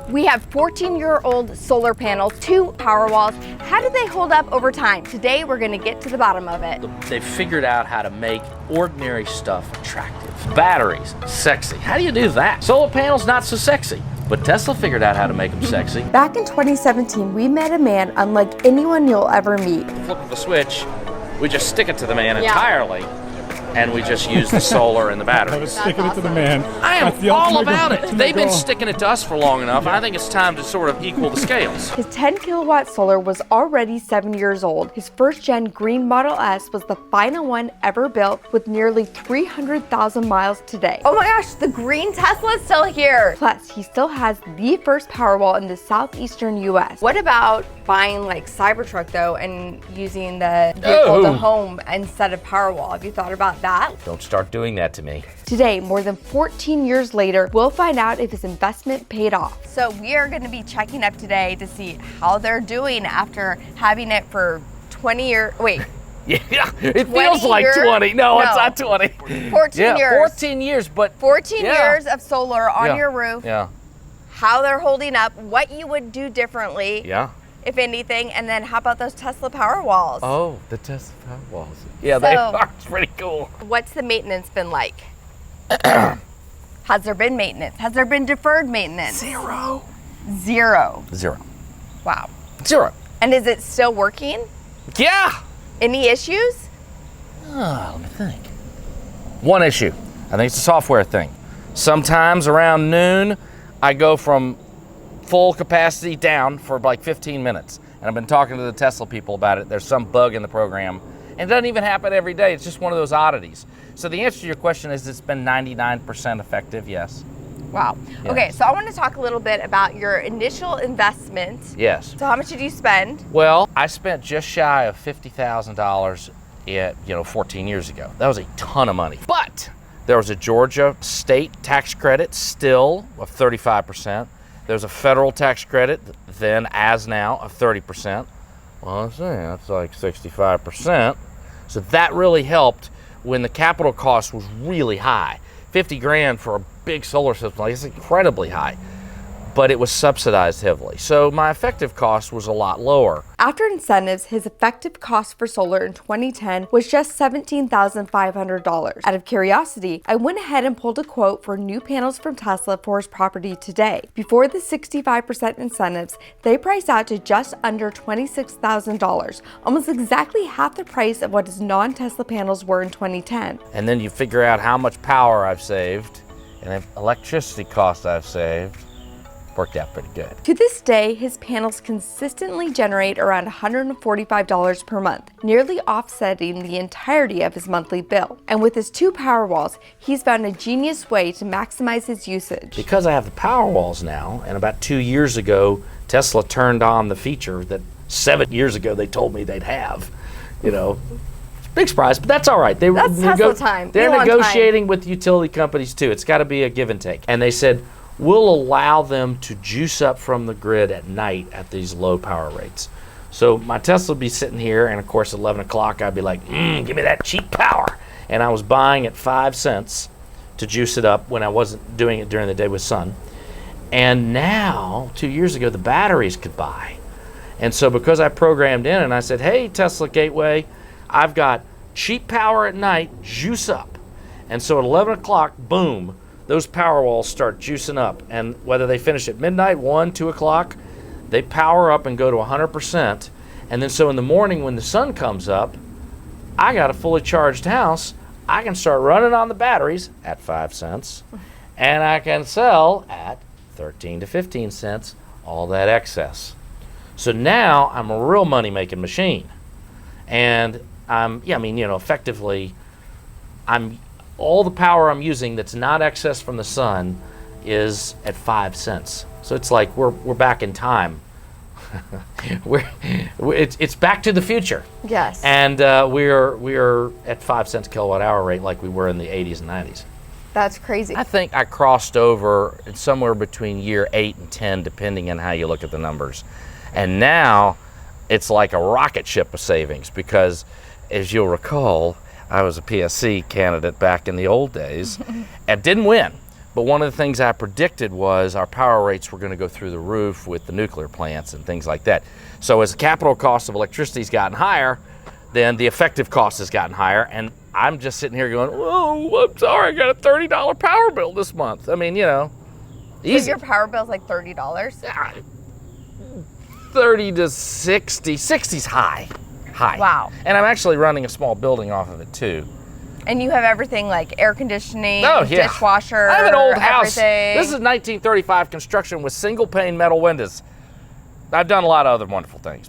We have 14-year-old solar panels, 2 Powerwalls. How do they hold up over time? Today, we're gonna get to the bottom of it. They figured out how to make ordinary stuff attractive. Batteries, sexy. How do you do that? Solar panels, not so sexy. But Tesla figured out how to make them sexy. Back in 2017, we met a man unlike anyone you'll ever meet. Flip of the switch, we just stick it to the man entirely, and we just use the solar and the batteries. Sticking it to the man. I am all about it. They've been sticking it to us for long enough, and I think it's time to sort of equal the scales. His 10-kilowatt solar was already 7 years old. His first-gen green Model S was the final one ever built, with nearly 300,000 miles today. Oh my gosh, the green Tesla's still here. Plus, he still has the first Powerwall in the southeastern U.S. What about buying like Cybertruck though and using the vehicle to home instead of Powerwall? Have you thought about that? Don't start doing that to me. Today, more than 14 years later, we'll find out if his investment paid off. So we are going to be checking up today to see how they're doing after having it for 20 years. Wait. Yeah, it feels like 20. No, it's not 20. 14 years. 14 years, but 14 years of solar on your roof. Yeah. How they're holding up, what you would do differently. Yeah. If anything, and then how about those Tesla Powerwalls? Oh, the Tesla Powerwalls. Yeah, they are pretty cool. What's the maintenance been like? Has there been maintenance? Has there been deferred maintenance? Zero. Wow. Zero. And is it still working? Yeah. Any issues? Let me think. One issue. I think it's a software thing. Sometimes around noon, I go from full capacity down for like 15 minutes. And I've been talking to the Tesla people about it. There's some bug in the program. And it doesn't even happen every day. It's just one of those oddities. So the answer to your question is it's been 99% effective, yes. Wow. Yes. Okay, so I want to talk a little bit about your initial investment. Yes. So how much did you spend? Well, I spent just shy of $50,000 14 years ago. That was a ton of money. But there was a Georgia state tax credit still of 35%. There's a federal tax credit then as now of 30%. Well, I'm saying that's like 65%. So that really helped when the capital cost was really high. 50 grand for a big solar system, like, it's incredibly high. But it was subsidized heavily. So my effective cost was a lot lower. After incentives, his effective cost for solar in 2010 was just $17,500. Out of curiosity, I went ahead and pulled a quote for new panels from Tesla for his property today. Before the 65% incentives, they priced out to just under $26,000, almost exactly half the price of what his non-Tesla panels were in 2010. And then you figure out how much power I've saved and electricity cost I've saved. Worked out pretty good. To this day, his panels consistently generate around $145 per month, nearly offsetting the entirety of his monthly bill. And with his 2 Powerwalls, he's found a genius way to maximize his usage. Because I have the Powerwalls now, and about 2 years ago, Tesla turned on the feature that 7 years ago they told me they'd have. Big surprise, but that's all right. That's Tesla time. They're negotiating with utility companies too. It's got to be a give and take. And they said, we'll allow them to juice up from the grid at night at these low power rates. So my Tesla would be sitting here, and of course, at 11 o'clock, I'd be like, give me that cheap power. And I was buying at 5 cents to juice it up when I wasn't doing it during the day with sun. And now, 2 years ago, the batteries could buy. And so because I programmed in and I said, hey, Tesla Gateway, I've got cheap power at night, juice up. And so at 11 o'clock, boom, those Powerwalls start juicing up. And whether they finish at midnight, 1, 2 o'clock, they power up and go to 100%. And then so in the morning when the sun comes up, I got a fully charged house. I can start running on the batteries at 5 cents. And I can sell at 13 to 15 cents all that excess. So now I'm a real money-making machine. And effectively, all the power I'm using that's not excess from the sun is at 5 cents. So it's like we're back in time. It's back to the future. Yes. And we're at 5 cents kilowatt hour rate like we were in the 80s and 90s. That's crazy. I think I crossed over somewhere between year 8 and 10, depending on how you look at the numbers. And now it's like a rocket ship of savings because, as you'll recall, I was a PSC candidate back in the old days and didn't win. But one of the things I predicted was our power rates were going to go through the roof with the nuclear plants and things like that. So as the capital cost of electricity has gotten higher, then the effective cost has gotten higher. And I'm just sitting here going, oh, I'm sorry, I got a $30 power bill this month. I mean, you know, easy. So your power bill's like $30? 30 to 60. 60's high. Wow. And I'm actually running a small building off of it too. And you have everything like air conditioning, yeah. dishwasher, I have an old house. everything. This is 1935 construction with single pane metal windows. I've done a lot of other wonderful things,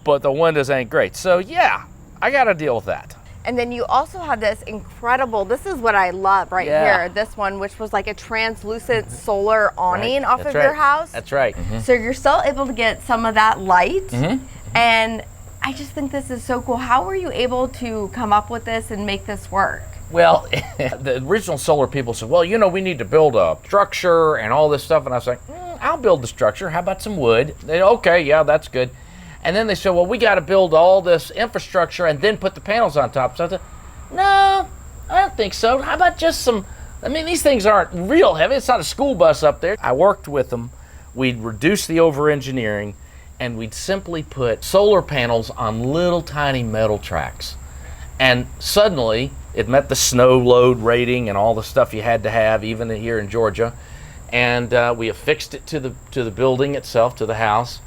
but the windows ain't great. So yeah, I got to deal with that. And then you also have this incredible, this is what I love right here, this one, which was like a translucent solar awning off of your house. That's right. So you're still able to get some of that light. And I just think this is so cool. How were you able to come up with this and make this work? Well, the original solar people said, well, you know, we need to build a structure and all this stuff. And I was like, I'll build the structure. How about some wood? They, okay, yeah, that's good. And then they said, well, we got to build all this infrastructure and then put the panels on top. So I said, no, I don't think so. How about just some, I mean, these things aren't real heavy. It's not a school bus up there. I worked with them. We'd reduce the over-engineering, and we'd simply put solar panels on little tiny metal tracks. And suddenly, it met the snow load rating and all the stuff you had to have, even here in Georgia. And we affixed it to the building itself, to the house.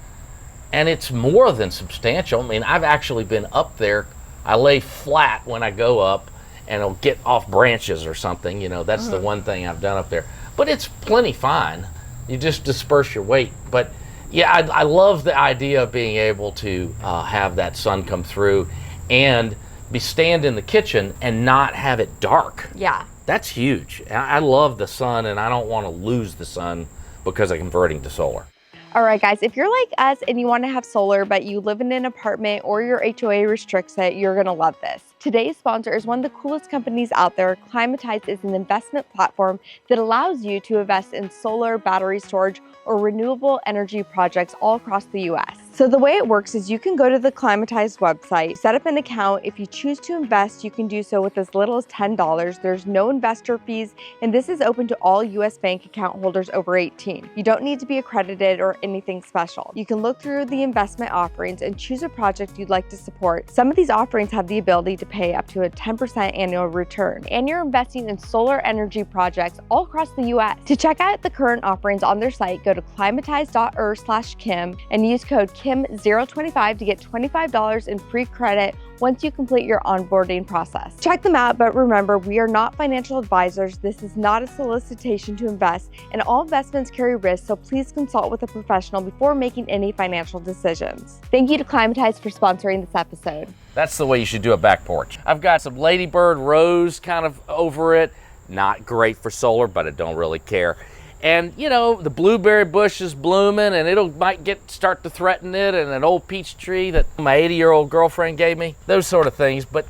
And it's more than substantial. I mean, I've actually been up there. I lay flat when I go up, and it'll get off branches or something. You know, that's the one thing I've done up there. But it's plenty fine. You just disperse your weight. But yeah, I love the idea of being able to have that sun come through and stand in the kitchen and not have it dark. Yeah. That's huge. I love the sun, and I don't want to lose the sun because of converting to solar. All right, guys, if you're like us and you want to have solar, but you live in an apartment or your HOA restricts it, you're going to love this. Today's sponsor is one of the coolest companies out there. Climatize is an investment platform that allows you to invest in solar, battery storage, or renewable energy projects all across the US. So the way it works is you can go to the Climatize website, set up an account. If you choose to invest, you can do so with as little as $10. There's no investor fees, and this is open to all US bank account holders over 18. You don't need to be accredited or anything special. You can look through the investment offerings and choose a project you'd like to support. Some of these offerings have the ability to pay up to a 10% annual return, and you're investing in solar energy projects all across the US. To check out the current offerings on their site, go to climatize.earth/Kim and use code KIM025 to get $25 in free credit once you complete your onboarding process. Check them out, but remember, we are not financial advisors. This is not a solicitation to invest, and all investments carry risks, so please consult with a professional before making any financial decisions. Thank you to Climatize for sponsoring this episode. That's the way you should do a back porch. I've got some ladybird rose kind of over it. Not great for solar, but I don't really care. And you know, the blueberry bush is blooming, and might start to threaten it, and an old peach tree that my 80-year-old girlfriend gave me. Those sort of things, but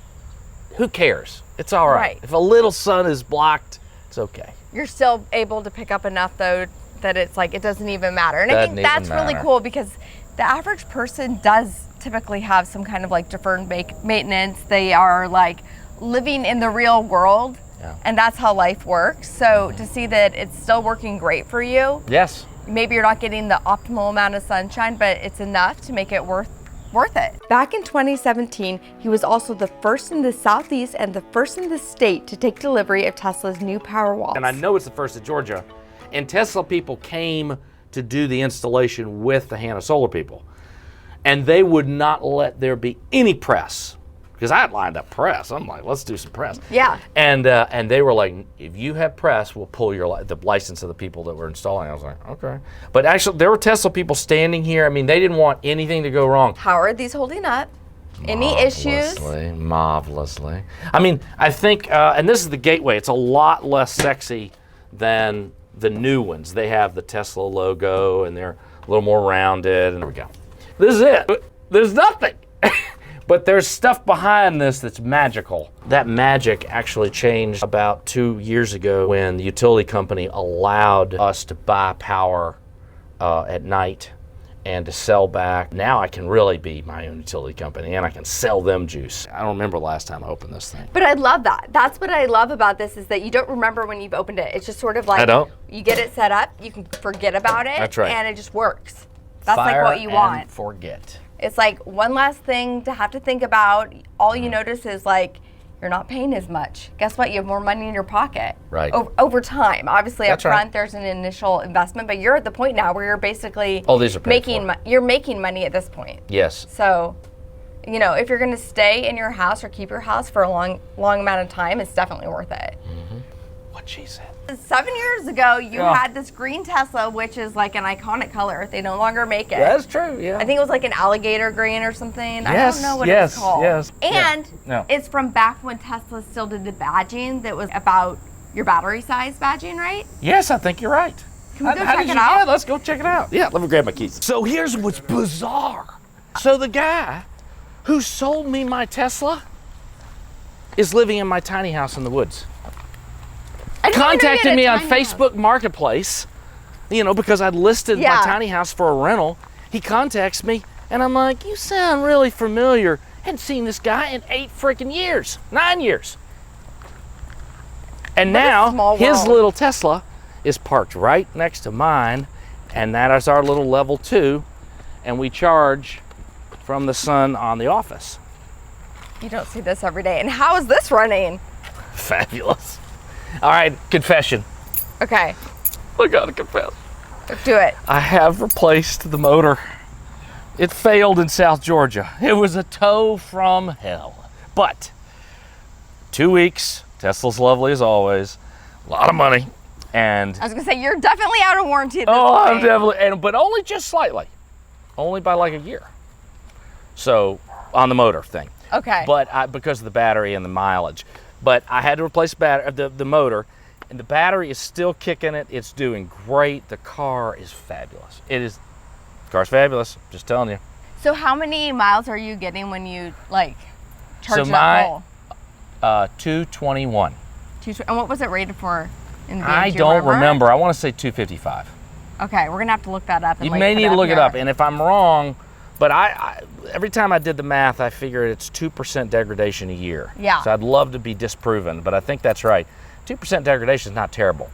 who cares? It's all right. If a little sun is blocked, it's okay. You're still able to pick up enough though that it's like it doesn't even matter. And I think that's really cool because the average person does typically have some kind of like deferred maintenance. They are like living in the real world. Yeah. And that's how life works. So to see that it's still working great for you. Yes. Maybe you're not getting the optimal amount of sunshine, but it's enough to make it worth it. Back in 2017, he was also the first in the Southeast and the first in the state to take delivery of Tesla's new Powerwall. And I know it's the first in Georgia. And Tesla people came to do the installation with the Hannah Solar people. And they would not let there be any press. Because I had lined up press. I'm like, let's do some press. Yeah. And they were like, if you have press, we'll pull the license of the people that were installing. I was like, okay. But actually, there were Tesla people standing here. I mean, they didn't want anything to go wrong. How are these holding up? Any issues? Marvelously. I mean, I think, and this is the Gateway. It's a lot less sexy than the new ones. They have the Tesla logo, and they're a little more rounded. And there we go. This is it. There's nothing. But there's stuff behind this that's magical. That magic actually changed about 2 years ago when the utility company allowed us to buy power at night and to sell back. Now I can really be my own utility company, and I can sell them juice. I don't remember the last time I opened this thing. But I love that. That's what I love about this, is that you don't remember when you've opened it. It's just sort of like, I don't. You get it set up, you can forget about it. That's right. And it just works. That's Fire like what you want. and forget. It's like one last thing to have to think about. All you notice is like, you're not paying as much. Guess what? You have more money in your pocket. Right. Over time. Obviously, up That's front, right. there's an initial investment, but you're at the point now where you're basically These are paid for. you're making money at this point. Yes. So, you know, if you're going to stay in your house or keep your house for a long amount of time, it's definitely worth it. What she said. 7 years ago, you had this green Tesla, which is like an iconic color. They no longer make it. That's true, yeah. I think it was like an alligator green or something. I don't know what it's called. And it's from back when Tesla still did the badging that was about your battery size badging, right? Yes, I think you're right. Can we go check it out? Yeah, let's go check it out. Yeah, let me grab my keys. So here's what's bizarre. So the guy who sold me my Tesla is living in my tiny house in the woods. Contacted me on Facebook Marketplace, you know, because I'd listed my tiny house for a rental. He contacts me, and I'm like, you sound really familiar. Hadn't seen this guy in 9 years. And now his little Tesla is parked right next to mine, and that is our little level 2, and we charge from the sun on the office. You don't see this every day. And how is this running? Fabulous. All right, confession. Okay. I gotta confess. Do it. I have replaced the motor. It failed in South Georgia. It was a tow from hell. But 2 weeks, Tesla's lovely as always, a lot of money, and I was gonna say, you're definitely out of warranty at this I'm point. definitely, but only just slightly, only by like a year. So on the motor thing. Okay. But because of the battery and the mileage. But I had to replace the motor, and the battery is still kicking it. It's doing great. The car is fabulous. The car's fabulous. Just telling you. So how many miles are you getting when you like charge So that full? 221. And what was it rated for in the I don't remember. I want to say 255. Okay, we're gonna have to look that up. And You may need to look it up, and if I'm wrong, but I every time I did the math, I figured it's 2% degradation a year. Yeah. So I'd love to be disproven, but I think that's right. 2% degradation is not terrible.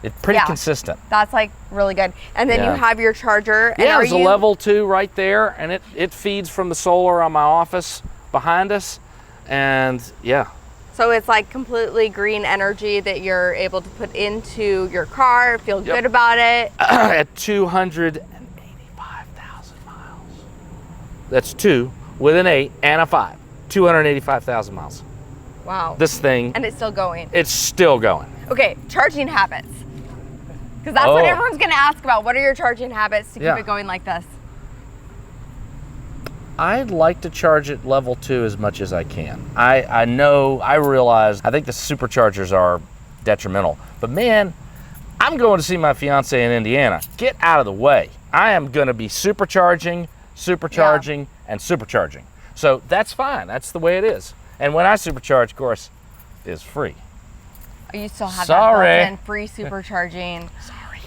It's pretty consistent. That's like really good. And then you have your charger. And there's a level 2 right there, and it feeds from the solar on my office behind us, and So it's like completely green energy that you're able to put into your car, feel good about it. At 285,000 miles. That's 2 with an 8 and a 5. 285,000 miles. Wow. This thing. And it's still going. It's still going. Okay, charging habits. Because that's what everyone's going to ask about. What are your charging habits to keep it going like this? I'd like to charge it level 2 as much as I can. I realize, I think the superchargers are detrimental. But man, I'm going to see my fiance in Indiana. Get out of the way. I am going to be supercharging, and supercharging. So that's fine. That's the way it is. And when I supercharge, of course, it's free. You still have that built-in free supercharging. Sorry.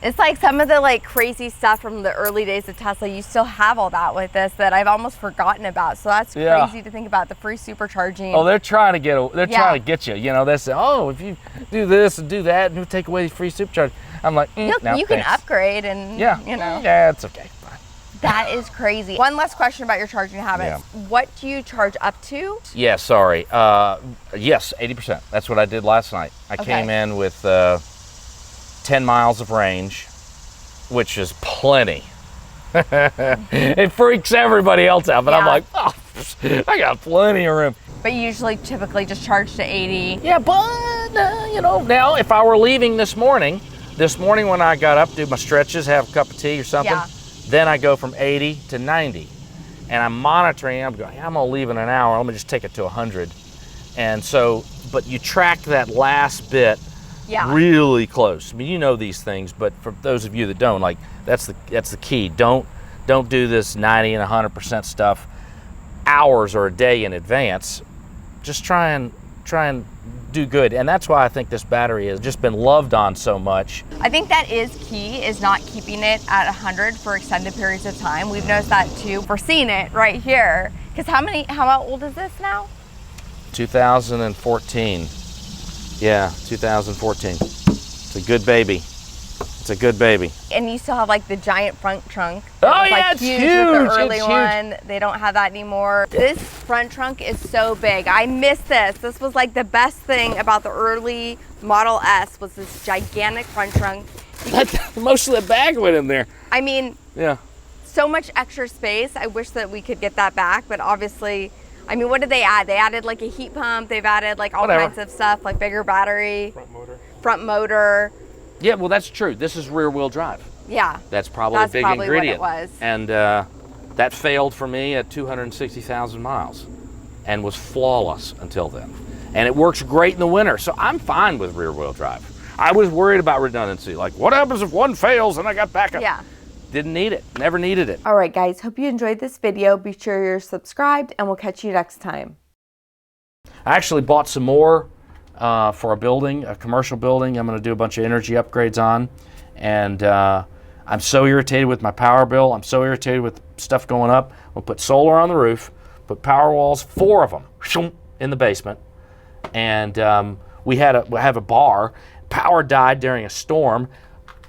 It's like some of the like crazy stuff from the early days of Tesla. You still have all that with this that I've almost forgotten about. So that's crazy to think about, the free supercharging. Oh, they're trying to trying to get you. You know, they say, oh, if you do this and do that, and you take away the free supercharge. I'm like, no, you can upgrade and you know. Yeah, it's okay. Fine. That is crazy. One last question about your charging habits. Yeah. What do you charge up to? Yeah, sorry. Yes, 80%. That's what I did last night. I came in with 10 miles of range, which is plenty. It freaks everybody else out, but I'm like, oh, I got plenty of room. But you usually typically just charge to 80. Yeah, but, you know, now if I were leaving this morning when I got up, do my stretches, have a cup of tea or something, then I go from 80 to 90. And I'm monitoring, I'm going, I'm gonna leave in an hour, let me just take it to 100. And so, but you track that last bit really close. I mean, you know these things, but for those of you that don't, like, that's the key. Don't do this 90 and 100% stuff hours or a day in advance. Just try and do good. And that's why I think this battery has just been loved on so much. I think that is key, is not keeping it at 100 for extended periods of time. We've noticed that too. We're seeing it right here. Because how old is this now? 2014. Yeah, 2014. It's a good baby. It's a good baby. And you still have like the giant front trunk. Oh yeah, it's huge. With the early it's one. Huge. They don't have that anymore. This front trunk is so big. I miss this. This was like the best thing about the early Model S was this gigantic front trunk. Most of the bag went in there. I mean, yeah. So much extra space. I wish that we could get that back, but obviously, I mean, what did they add? They added like a heat pump. They've added like all kinds of stuff, like bigger battery. Front motor. Yeah, well, that's true. This is rear-wheel drive. Yeah. That's probably a big ingredient. What it was. And that failed for me at 260,000 miles and was flawless until then. And it works great in the winter, so I'm fine with rear-wheel drive. I was worried about redundancy. Like, what happens if one fails and I got backup? Yeah. Didn't need it. Never needed it. All right, guys. Hope you enjoyed this video. Be sure you're subscribed, and we'll catch you next time. I actually bought some more for a building, a commercial building. I'm going to do a bunch of energy upgrades on. And I'm so irritated with my power bill. I'm so irritated with stuff going up. We'll put solar on the roof, put power walls, 4 of them, in the basement. And we have a bar. Power died during a storm.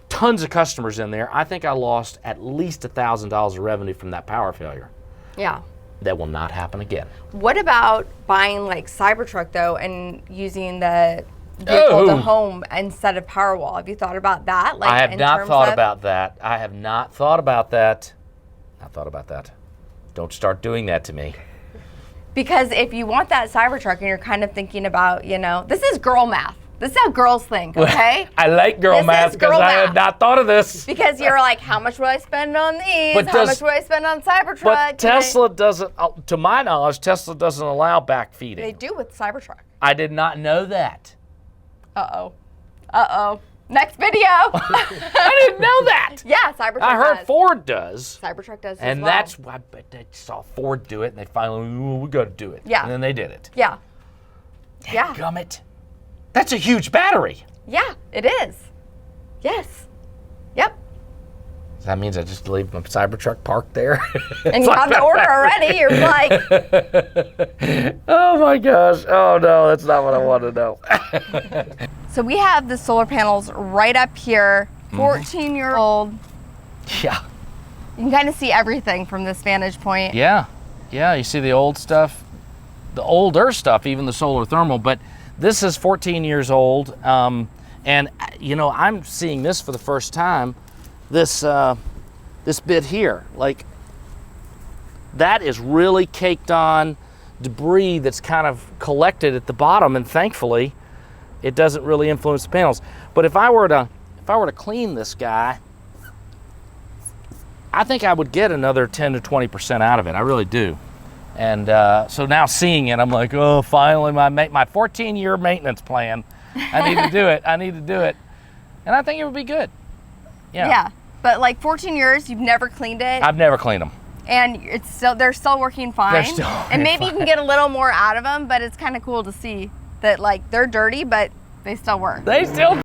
Tons of customers in there. I think I lost at least $1,000 of revenue from that power failure. Yeah. That will not happen again. What about buying like Cybertruck though and using the vehicle to home instead of Powerwall? Have you thought about that? Like, I have not thought about that. I have not thought about that. Not thought about that. Don't start doing that to me. Because if you want that Cybertruck and you're kind of thinking about, you know, this is girl math. This is how girls think, okay? I like girl math because I had not thought of this. Because you're like, how much will I spend on these? How much will I spend on Cybertruck? But Tesla doesn't, to my knowledge, Tesla doesn't allow backfeeding. They do with Cybertruck. I did not know that. Uh-oh. Uh-oh. Next video. I didn't know that. Yeah, Cybertruck does. I heard Ford does. Cybertruck does as and well. That's why they saw Ford do it, and they finally, we got to do it. Yeah. And then they did it. Yeah. Yeah. Gummit. That's a huge battery. Yeah, it is. Yes. Yep. So that means I just leave my Cybertruck parked there. And you have the order already. You're like, oh my gosh. Oh no, that's not what I want to know. So we have the solar panels right up here, 14-year-old. Yeah. You can kind of see everything from this vantage point. Yeah. Yeah, you see the old stuff, the older stuff, even the solar thermal, but this is 14 years old. And you know, I'm seeing this for the first time. This bit here, like that is really caked on debris that's kind of collected at the bottom, and thankfully it doesn't really influence the panels. But if I were to clean this guy, I think I would get another 10 to 20% out of it. I really do. And so now seeing it, I'm like, oh, finally my 14-year maintenance plan. I need to do it. I need to do it. And I think it would be good. Yeah. Yeah. But like 14 years, you've never cleaned it. I've never cleaned them. And they're still working fine. They're still working and maybe fine. you can get a little more out of them, but it's kind of cool to see that like they're dirty, but they still work. They still